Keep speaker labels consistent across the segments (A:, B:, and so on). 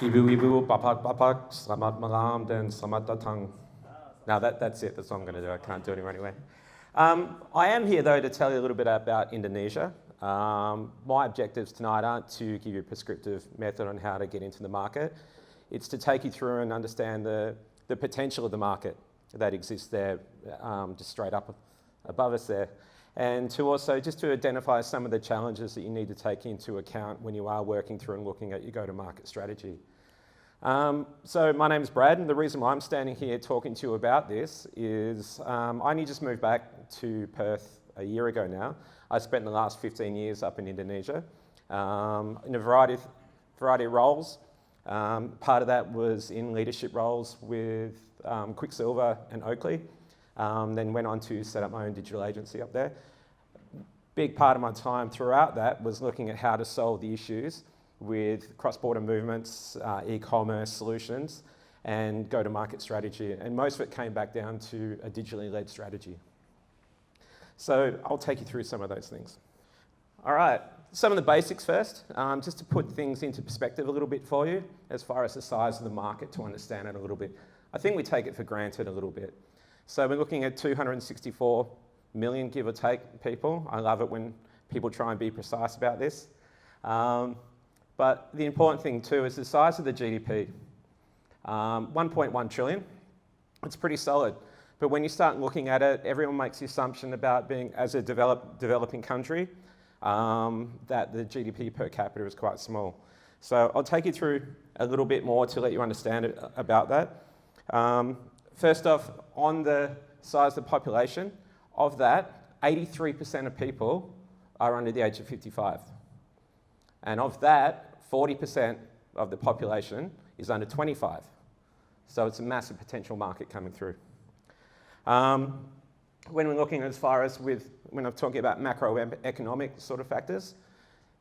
A: Ibu-ibu, bapak-bapak, selamat malam, dan selamat datang. Now that's it, that's what I'm going to do. I can't do it anyway. I am here though to tell you a little bit about Indonesia. My objectives tonight aren't to give you a prescriptive method on how to get into the market. It's to take you through and understand the potential of the market that exists there, just straight up above us there. And to also just to identify some of the challenges that you need to take into account when you are working through and looking at your go-to-market strategy. So my name is Brad, and the reason why I'm standing here talking to you about this is I only just moved back to Perth a year ago now. I spent the last 15 years up in Indonesia in a variety of roles. Part of that was in leadership roles with Quicksilver and Oakley. Then went on to set up my own digital agency up there. Big part of my time throughout that was looking at how to solve the issues with cross-border movements, e-commerce solutions, and go-to-market strategy. And most of it came back down to a digitally led strategy. So I'll take you through some of those things. All right, some of the basics first, just to put things into perspective a little bit for you, as far as the size of the market, to understand it a little bit. I think we take it for granted a little bit. So we're looking at 264 million, give or take, people. I love it when people try and be precise about this. But the important thing too is the size of the GDP. 1.1 trillion, it's pretty solid. But when you start looking at it, everyone makes the assumption about being, as a developing country, that the GDP per capita is quite small. So I'll take you through a little bit more to let you understand it, about that. First off, on the size of the population, of that, 83% of people are under the age of 55. And of that, 40% of the population is under 25. So it's a massive potential market coming through. When we're looking as far as when I'm talking about macroeconomic sort of factors,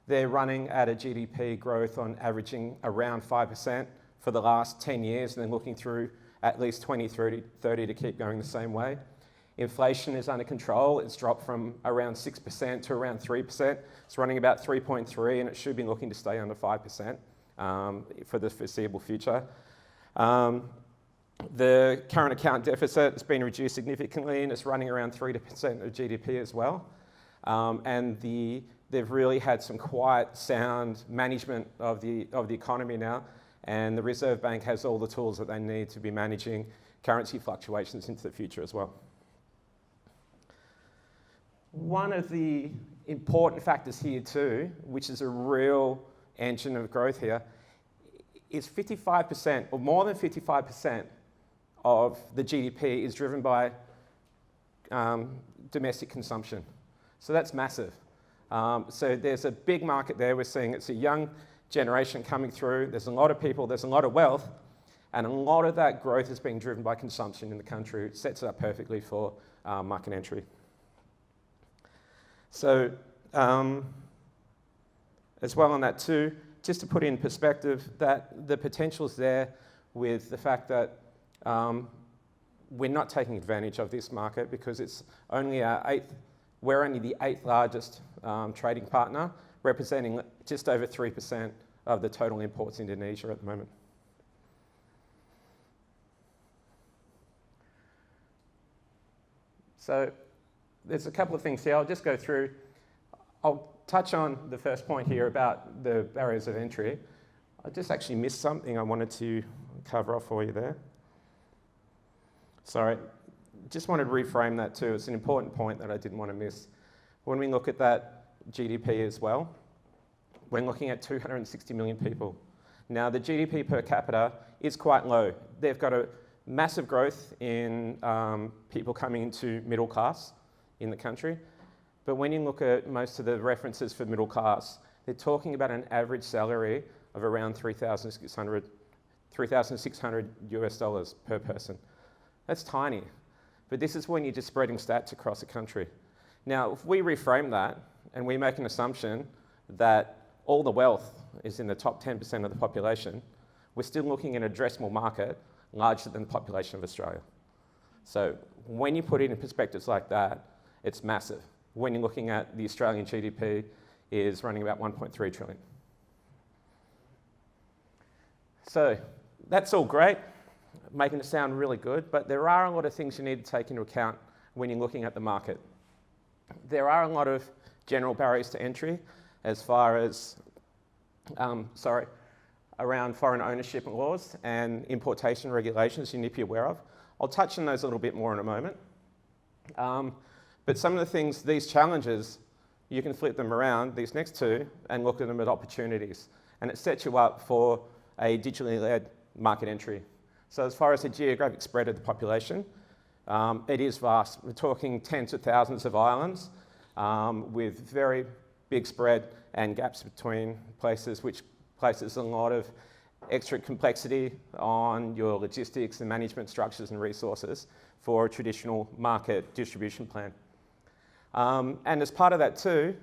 A: they're running at a GDP growth on averaging around 5% for the last 10 years, and then looking through at least 2030 to keep going the same way. Inflation is under control. It's dropped from around 6% to around 3%. It's running about 3.3, and it should be looking to stay under 5% for the foreseeable future. The current account deficit has been reduced significantly, and it's running around 3% of GDP as well. And they've really had some quite sound management of the economy now, and the Reserve Bank has all the tools that they need to be managing currency fluctuations into the future as well. One of the important factors here too, which is a real engine of growth here, is 55%, or more than 55% of the GDP is driven by domestic consumption. So that's massive. So there's a big market there. We're seeing it's a young generation coming through. There's a lot of people, there's a lot of wealth, and a lot of that growth is being driven by consumption in the country. It sets it up perfectly for market entry. So as well on that too, just to put in perspective that the potential's there with the fact that we're not taking advantage of this market because it's only we're only the 8th largest trading partner, representing just over 3% of the total imports in Indonesia at the moment. So there's a couple of things here. I'll just go through. I'll touch on the first point here about the barriers of entry. I just actually missed something I wanted to cover off for you there. Sorry, just wanted to reframe that too. It's an important point that I didn't want to miss. When we look at that GDP as well, we're looking at 260 million people. Now, the GDP per capita is quite low. They've got a massive growth in people coming into middle class in the country. But when you look at most of the references for middle class, they're talking about an average salary of around $3,600 US dollars per person. That's tiny. But this is when you're just spreading stats across the country. Now, if we reframe that and we make an assumption that all the wealth is in the top 10% of the population, we're still looking at an addressable market larger than the population of Australia. So when you put it in perspectives like that, it's massive. When you're looking at the Australian GDP is running about 1.3 trillion. So that's all great, making it sound really good, but there are a lot of things you need to take into account when you're looking at the market. There are a lot of general barriers to entry as far as, around foreign ownership laws and importation regulations you need to be aware of. I'll touch on those a little bit more in a moment. But some of the things, these challenges, you can flip them around, these next two, and look at them as opportunities. And it sets you up for a digitally led market entry. So as far as the geographic spread of the population, it is vast. We're talking tens of thousands of islands with very big spread and gaps between places, which places a lot of extra complexity on your logistics and management structures and resources for a traditional market distribution plan. And as part of that too,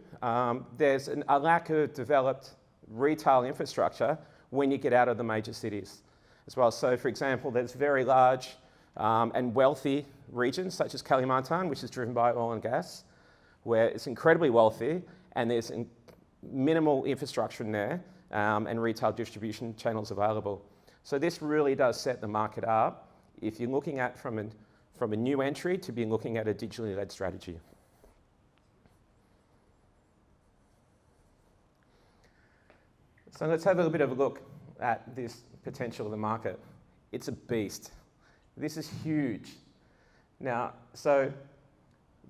A: there's a lack of developed retail infrastructure when you get out of the major cities as well. So for example, there's very large and wealthy regions such as Kalimantan, which is driven by oil and gas, where it's incredibly wealthy and there's minimal infrastructure in there and retail distribution channels available. So this really does set the market up if you're looking at from a new entry to be looking at a digitally led strategy. So let's have a little bit of a look at this potential of the market. It's a beast. This is huge. Now, so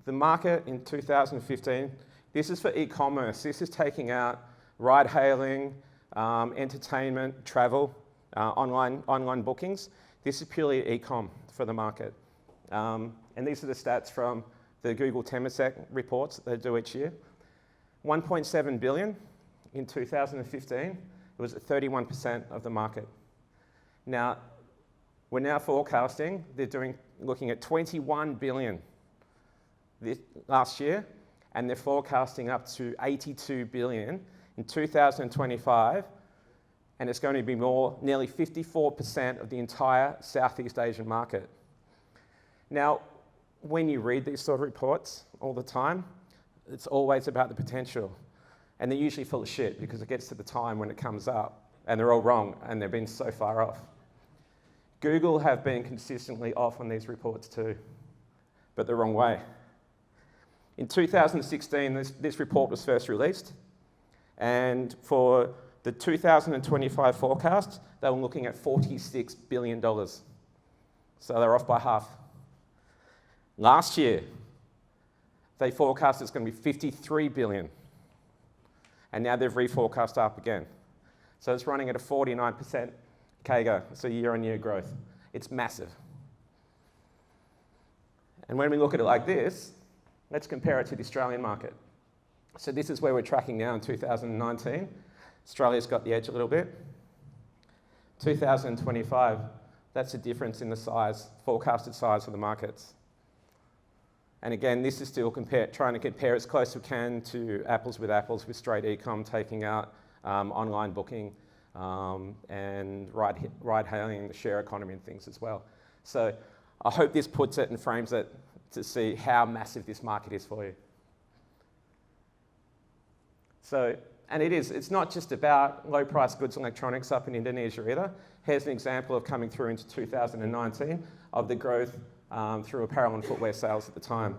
A: the market in 2015, this is for e-commerce. This is taking out ride-hailing, entertainment, travel, online bookings. This is purely e-com for the market. And these are the stats from the Google Temasek reports that they do each year. 1.7 billion in 2015. It was at 31% of the market. Now, we're now forecasting, looking at 21 billion last year, and they're forecasting up to 82 billion in 2025, and it's going to be nearly 54% of the entire Southeast Asian market. Now, when you read these sort of reports all the time, it's always about the potential, and they're usually full of shit because it gets to the time when it comes up, and they're all wrong, and they've been so far off. Google have been consistently off on these reports too, but the wrong way. In 2016, this report was first released, and for the 2025 forecast, they were looking at $46 billion. So they're off by half. Last year, they forecast it's going to be 53 billion, and now they've reforecast up again. So it's running at a 49% CAGR, so year-on-year growth. It's massive. And when we look at it like this, let's compare it to the Australian market. So this is where we're tracking now in 2019. Australia's got the edge a little bit. 2025, that's the difference in the size, forecasted size of the markets. And again, this is still trying to compare as close as we can to apples with straight e-com taking out online booking and ride-hailing, the share economy and things as well. So I hope this puts it and frames it to see how massive this market is for you. So, and it's not just about low-price goods and electronics up in Indonesia either. Here's an example of coming through into 2019 of the growth through apparel and footwear sales at the time.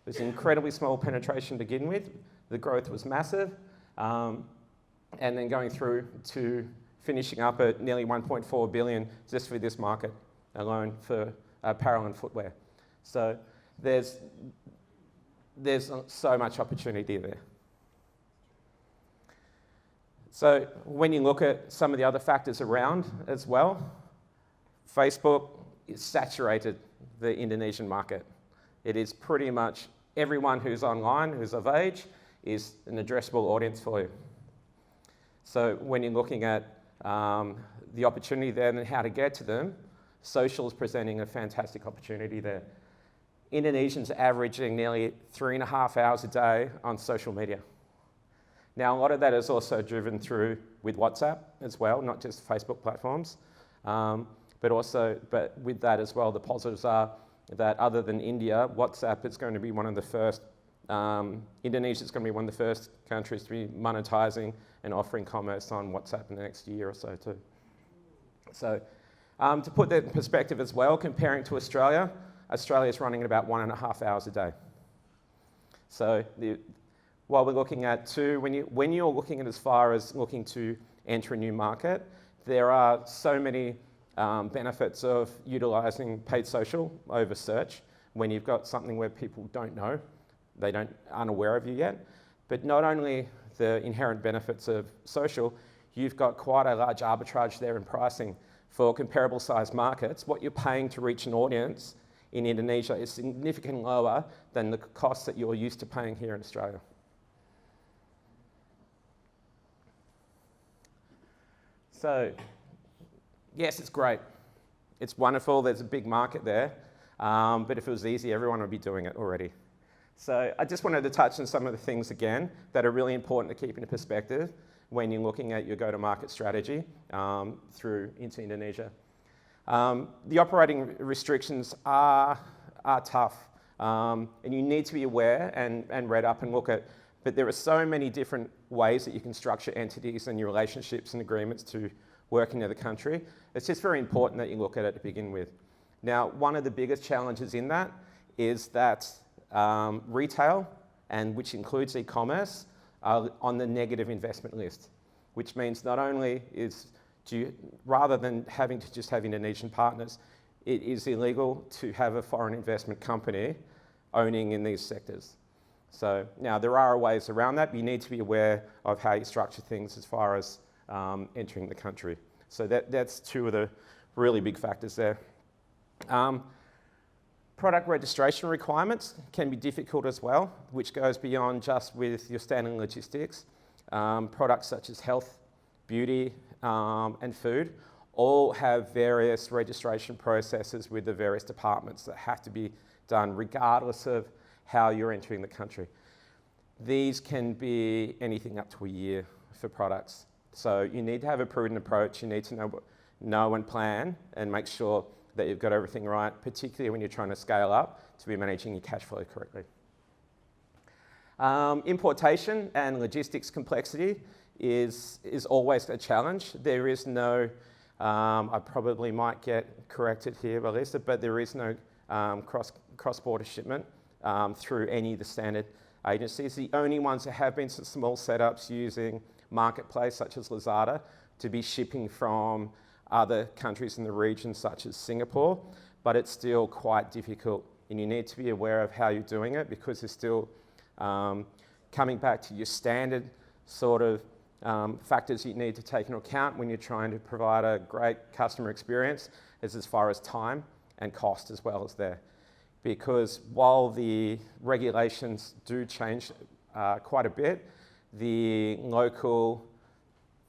A: It was an incredibly small penetration to begin with. The growth was massive. And then going through to finishing up at nearly 1.4 billion just for this market alone for apparel and footwear. So there's so much opportunity there. So when you look at some of the other factors around as well, Facebook is saturated the Indonesian market. It is pretty much everyone who's online, who's of age, is an addressable audience for you. So when you're looking at the opportunity there and how to get to them, social is presenting a fantastic opportunity there. Indonesians are averaging nearly 3.5 hours a day on social media. Now, a lot of that is also driven through with WhatsApp as well, not just Facebook platforms, but with that as well, the positives are that other than India, WhatsApp is going to be one of the first, Indonesia is going to be one of the first countries to be monetizing and offering commerce on WhatsApp in the next year or so too. So to put that in perspective as well, comparing to Australia, Australia's running at about 1.5 hours a day. So while we're looking at when you're looking at as far as looking to enter a new market, there are so many benefits of utilising paid social over search when you've got something where people don't know, aren't aware of you yet. But not only the inherent benefits of social, you've got quite a large arbitrage there in pricing. For comparable sized markets, what you're paying to reach an audience in Indonesia is significantly lower than the costs that you're used to paying here in Australia. So, yes, it's great. It's wonderful, there's a big market there, but if it was easy, everyone would be doing it already. So I just wanted to touch on some of the things again that are really important to keep in perspective when you're looking at your go-to-market strategy into Indonesia. The operating restrictions are tough, and you need to be aware and read up and look at, but there are so many different ways that you can structure entities and your relationships and agreements to work in the country. It's just very important that you look at it to begin with. Now, one of the biggest challenges in that is that retail, and which includes e-commerce, are on the negative investment list, which means not only rather than having to just have Indonesian partners, it is illegal to have a foreign investment company owning in these sectors. So now there are ways around that, but you need to be aware of how you structure things as far as entering the country. So that's two of the really big factors there. Product registration requirements can be difficult as well, which goes beyond just with your standard logistics. Products such as health, beauty, and food all have various registration processes with the various departments that have to be done regardless of how you're entering the country. These can be anything up to a year for products. So you need to have a prudent approach. You need to know and plan and make sure that you've got everything right, particularly when you're trying to scale up to be managing your cash flow correctly. Importation and logistics complexity is always a challenge. There is no, I probably might get corrected here by Lisa, but there is no cross-border shipment through any of the standard agencies. The only ones that have been some small setups using marketplace such as Lazada to be shipping from other countries in the region such as Singapore, but it's still quite difficult and you need to be aware of how you're doing it because it's still coming back to your standard sort of factors you need to take into account when you're trying to provide a great customer experience is as far as time and cost as well as there. Because while the regulations do change quite a bit, the local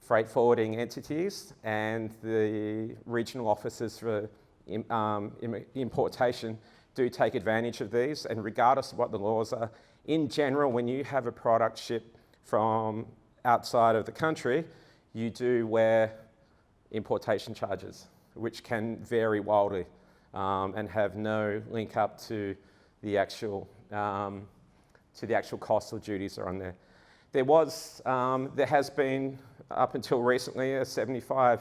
A: freight forwarding entities and the regional offices for importation do take advantage of these, and regardless of what the laws are, in general, when you have a product shipped from outside of the country, you do wear importation charges, which can vary wildly and have no link up to the actual costs or duties that are on there. There has been, up until recently, a $75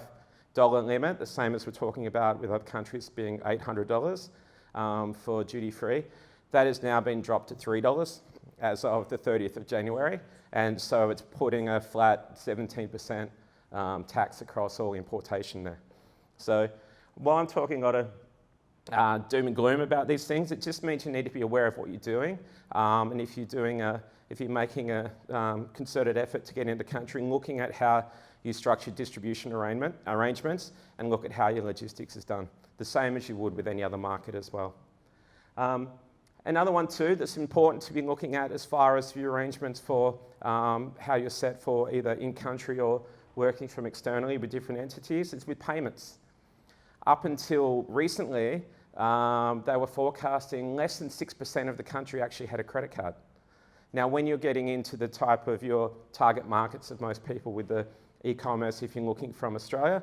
A: limit, the same as we're talking about with other countries being $800 for duty-free. That has now been dropped to $3 as of the 30th of January, and so it's putting a flat 17% tax across all importation there. So while I'm talking a lot of doom and gloom about these things, it just means you need to be aware of what you're doing, and if you're making a concerted effort to get into the country and looking at how you structure distribution arrangements and look at how your logistics is done, the same as you would with any other market as well. Another one too that's important to be looking at as far as your arrangements for how you're set for either in-country or working from externally with different entities is with payments. Up until recently, they were forecasting less than 6% of the country actually had a credit card. Now, when you're getting into the type of your target markets of most people with the e-commerce, if you're looking from Australia,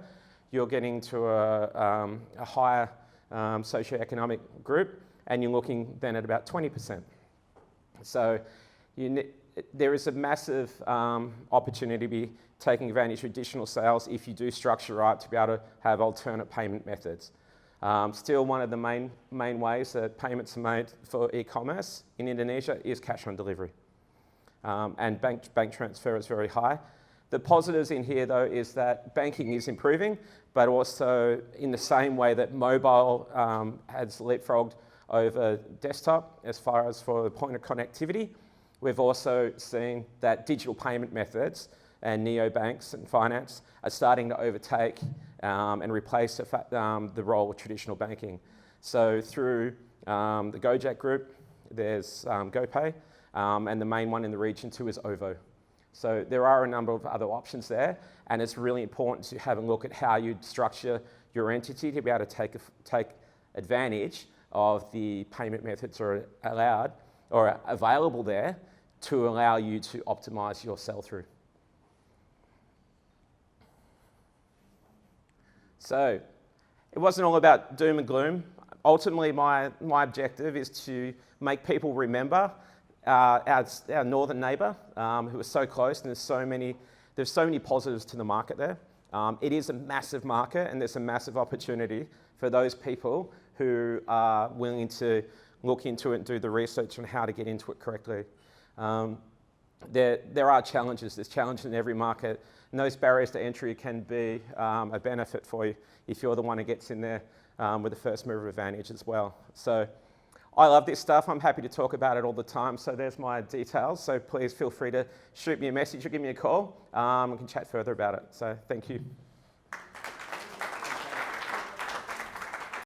A: you're getting to a higher socioeconomic group, and you're looking then at about 20%. So there is a massive opportunity to be taking advantage of additional sales if you do structure right to be able to have alternate payment methods. Still, one of the main ways that payments are made for e-commerce in Indonesia is cash on delivery. And bank transfer is very high. The positives in here, though, is that banking is improving, but also in the same way that mobile has leapfrogged over desktop as far as for the point of connectivity, we've also seen that digital payment methods and neobanks and finance are starting to overtake and replace the role of traditional banking. So through the Gojek group, there's GoPay, and the main one in the region too is OVO. So there are a number of other options there, and it's really important to have a look at how you structure your entity to be able to take advantage of the payment methods that are allowed or available there to allow you to optimize your sell-through. So it wasn't all about doom and gloom. Ultimately, my objective is to make people remember our northern neighbour who is so close, and there's so many positives to the market there. It is a massive market, and there's a massive opportunity for those people who are willing to look into it and do the research on how to get into it correctly. There are challenges. There's challenges in every market, and those barriers to entry can be a benefit for you if you're the one who gets in there with the first mover advantage as well. So I love this stuff. I'm happy to talk about it all the time. So there's my details. So please feel free to shoot me a message or give me a call. We can chat further about it. So thank you.